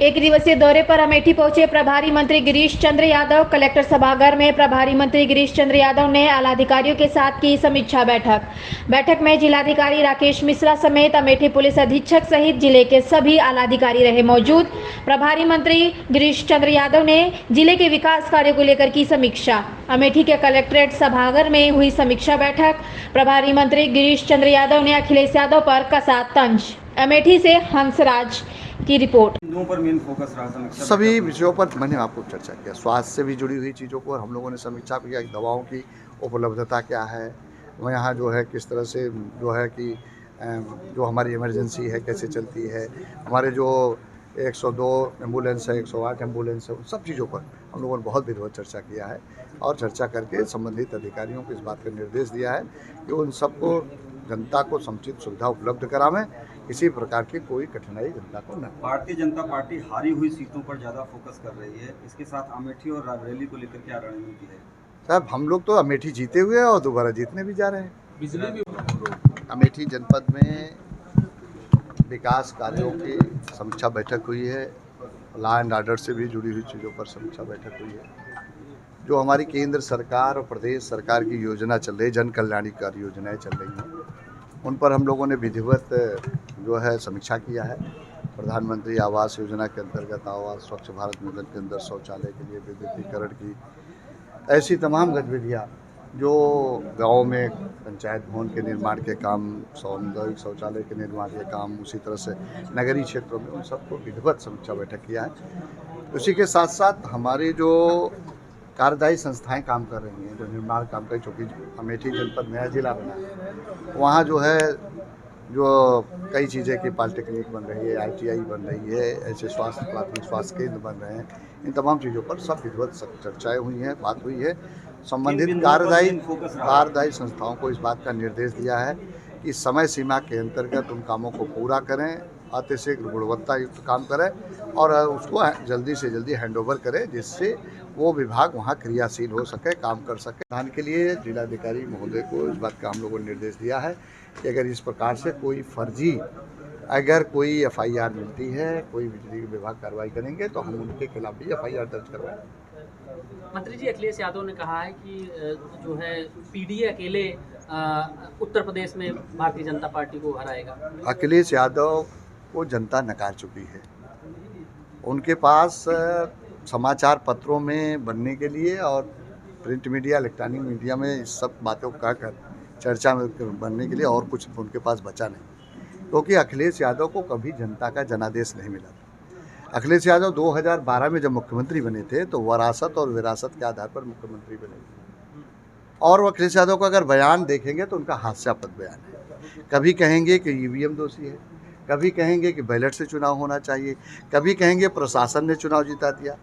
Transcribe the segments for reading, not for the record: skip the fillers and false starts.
एक दिवसीय दौरे पर अमेठी पहुंचे प्रभारी मंत्री गिरीश चंद्र यादव। कलेक्टर सभागार में प्रभारी मंत्री गिरीश चंद्र यादव ने आलाधिकारियों के साथ की समीक्षा बैठक में जिलाधिकारी राकेश मिश्रा समेत अमेठी पुलिस अधीक्षक सहित जिले के सभी आलाधिकारी रहे मौजूद। प्रभारी मंत्री गिरीश चंद्र यादव ने जिले के विकास कार्यों को लेकर की समीक्षा। अमेठी के कलेक्ट्रेट सभागार में हुई समीक्षा बैठक। प्रभारी मंत्री गिरीश चंद्र यादव ने अखिलेश यादव पर कसा तंज। अमेठी से हंसराज की रिपोर्ट। पर मेन फोकस रहा था सभी विषयों पर मैंने आपको चर्चा किया। स्वास्थ्य से भी जुड़ी हुई चीज़ों को हम लोगों ने समीक्षा किया। दवाओं की उपलब्धता क्या है, वो यहाँ जो है किस तरह से जो है कि जो हमारी इमरजेंसी है कैसे चलती है, हमारे जो 102 एम्बुलेंस है, 108 एम्बुलेंस है, उन सब चीज़ों पर हम लोगों ने बहुत विधिवत चर्चा किया है और चर्चा करके संबंधित अधिकारियों को इस बात का निर्देश दिया है कि उन सबको जनता को समुचित सुविधा उपलब्ध करावें, किसी प्रकार की कोई कठिनाई जनता को न। भारतीय जनता पार्टी हारी हुई सीटों पर ज़्यादा फोकस कर रही है, इसके साथ अमेठी और रायबरेली को लेकर क्या रणनीति है? साहब, हम लोग तो अमेठी जीते हुए हैं और दोबारा जीतने भी जा रहे हैं। बिजली भी अमेठी जनपद में विकास कार्यों की समीक्षा बैठक हुई है। लॉ एंड ऑर्डर से भी जुड़ी हुई चीज़ों पर समीक्षा बैठक हुई है। जो हमारी केंद्र सरकार और प्रदेश सरकार की योजना चल रही, जन कल्याणकारी योजनाएं चल रही हैं, उन पर हम लोगों ने विधिवत जो है समीक्षा किया है। प्रधानमंत्री आवास योजना के अंतर्गत आवास, स्वच्छ भारत मिशन के अंदर शौचालय के लिए विद्युतीकरण की, ऐसी तमाम गतिविधियाँ जो गाँव में पंचायत भवन के निर्माण के काम, सामुदायिक शौचालय के निर्माण के काम, उसी तरह से नगरीय क्षेत्रों में, उन सबको विधिवत समीक्षा बैठक किया है। उसी के साथ साथ हमारी जो कार्यदायी संस्थाएं काम कर रही हैं, जो निर्माण काम कर, चूँकि अमेठी जनपद नया जिला बना है, वहाँ जो है जो कई चीज़ें की पॉलिटेक्निक बन रही है, ITI बन रही है, ऐसे प्राथमिक स्वास्थ्य केंद्र बन रहे हैं। इन तमाम चीज़ों पर सब विधिवत चर्चाएँ हुई हैं, बात हुई है। संबंधित कार्यदायी संस्थाओं को इस बात का निर्देश दिया है कि समय सीमा के अंतर्गत उन कामों को पूरा करें, अतिशीघ्र गुणवत्ता युक्त काम करें और उसको जल्दी से जल्दी हैंडओवर करें, जिससे वो विभाग वहाँ क्रियाशील हो सके, काम कर सके। धान के लिए जिलाधिकारी महोदय को इस बात का हम लोगों ने निर्देश दिया है कि अगर इस प्रकार से कोई फर्जी अगर कोई FIR मिलती है, कोई बिजली विभाग कार्रवाई करेंगे तो हम उनके खिलाफ भी FIR दर्ज करवाएंगे। मंत्री जी, अखिलेश यादव ने कहा है कि जो है PDA अकेले उत्तर प्रदेश में भारतीय जनता पार्टी को हराएगा। अखिलेश यादव को जनता नकार चुकी है। उनके पास समाचार पत्रों में बनने के लिए और प्रिंट मीडिया, इलेक्ट्रॉनिक मीडिया में इस सब बातों को कहकर चर्चा में बनने के लिए और कुछ उनके पास बचा नहीं, क्योंकि अखिलेश यादव को कभी जनता का जनादेश नहीं मिला था। अखिलेश यादव 2012 में जब मुख्यमंत्री बने थे तो वरासत और विरासत के आधार पर मुख्यमंत्री बने थे, और वो अखिलेश यादव का अगर बयान देखेंगे तो उनका हास्यास्पद बयान है। कभी कहेंगे कि EVM दोषी है, कभी कहेंगे कि बैलेट से चुनाव होना चाहिए, कभी कहेंगे प्रशासन ने चुनाव जिता दिया।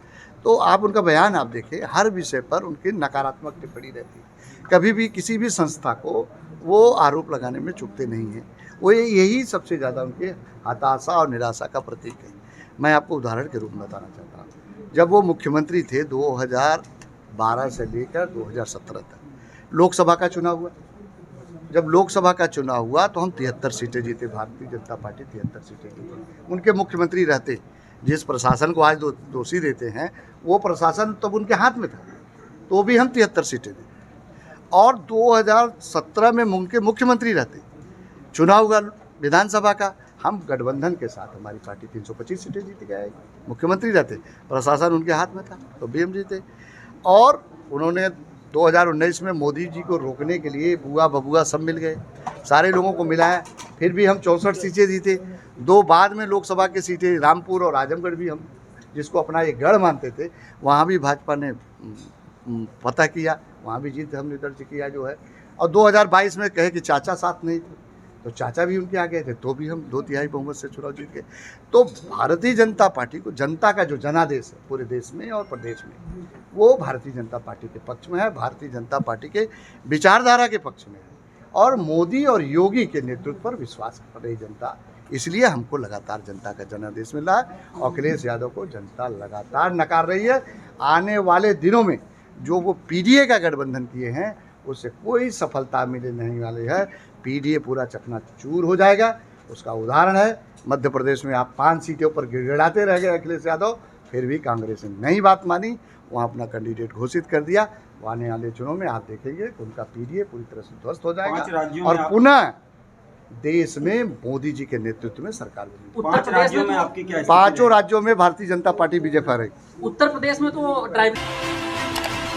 तो आप उनका बयान आप देखें, हर विषय पर उनकी नकारात्मक टिप्पणी रहती है। कभी भी किसी भी संस्था को वो आरोप लगाने में चूकते नहीं हैं। वो यही सबसे ज़्यादा उनके हताशा और निराशा का प्रतीक है। मैं आपको उदाहरण के रूप में बताना चाहता हूँ, जब वो मुख्यमंत्री थे 2012 से लेकर 2017 तक लोकसभा का चुनाव हुआ। जब लोकसभा का चुनाव हुआ तो हम 73 सीटें जीते, भारतीय जनता पार्टी 73 सीटें जीती। उनके मुख्यमंत्री रहते, जिस प्रशासन को आज दोषी देते हैं, वो प्रशासन तब उनके हाथ में था, तो भी हम 73 सीटें जीते। और 2017 में उनके मुख्यमंत्री रहते, चुनाव हुआ विधानसभा का, हम गठबंधन के साथ हमारी पार्टी 325 सीटें जीत गए। मुख्यमंत्री रहते, प्रशासन उनके हाथ में था, तो भी हम जीते। और उन्होंने 2019 में मोदी जी को रोकने के लिए बुआ बबुआ सब मिल गए, सारे लोगों को मिलाया, फिर भी हम 64 सीटें जीते। 2 बाद में लोकसभा की सीटें रामपुर और आजमगढ़ भी, हम जिसको अपना एक गढ़ मानते थे, वहाँ भी भाजपा ने फतह किया, वहाँ भी जीत हमने दर्ज किया जो है। और 2022 में कहे कि चाचा साथ नहीं थे, तो चाचा भी उनके आ गए थे, तो भी हम 2/3 बहुमत से चुनाव जीत गए। तो भारतीय जनता पार्टी को जनता का जो जनादेश है पूरे देश में और प्रदेश में, वो भारतीय जनता पार्टी के पक्ष में है, भारतीय जनता पार्टी के विचारधारा के पक्ष में है, और मोदी और योगी के नेतृत्व पर विश्वास कर रही जनता। इसलिए हमको लगातार जनता का जनादेश मिल रहा है। अखिलेश यादव को जनता लगातार नकार रही है। आने वाले दिनों में जो वो PDA का गठबंधन किए हैं, उससे कोई सफलता मिलने नहीं वाली है। PDA पूरा चकनाचूर हो जाएगा। उसका उदाहरण है मध्य प्रदेश में आप 5 सीटों पर गिड़गिड़ाते रह गए अखिलेश यादव, फिर भी कांग्रेस ने नहीं बात मानी, वहाँ अपना कैंडिडेट घोषित कर दिया। आने वाले चुनाव में आप देखेंगे कि उनका पीडीए पूरी तरह से ध्वस्त हो 5 जाएगा राज्यों और में पुनः देश में मोदी जी के नेतृत्व में सरकार बनेगी। 5 राज्यों में आपकी क्या स्थिति 5 है? राज्यों में भारतीय जनता पार्टी विजय फहराएगी। उत्तर प्रदेश में तो ड्राइवर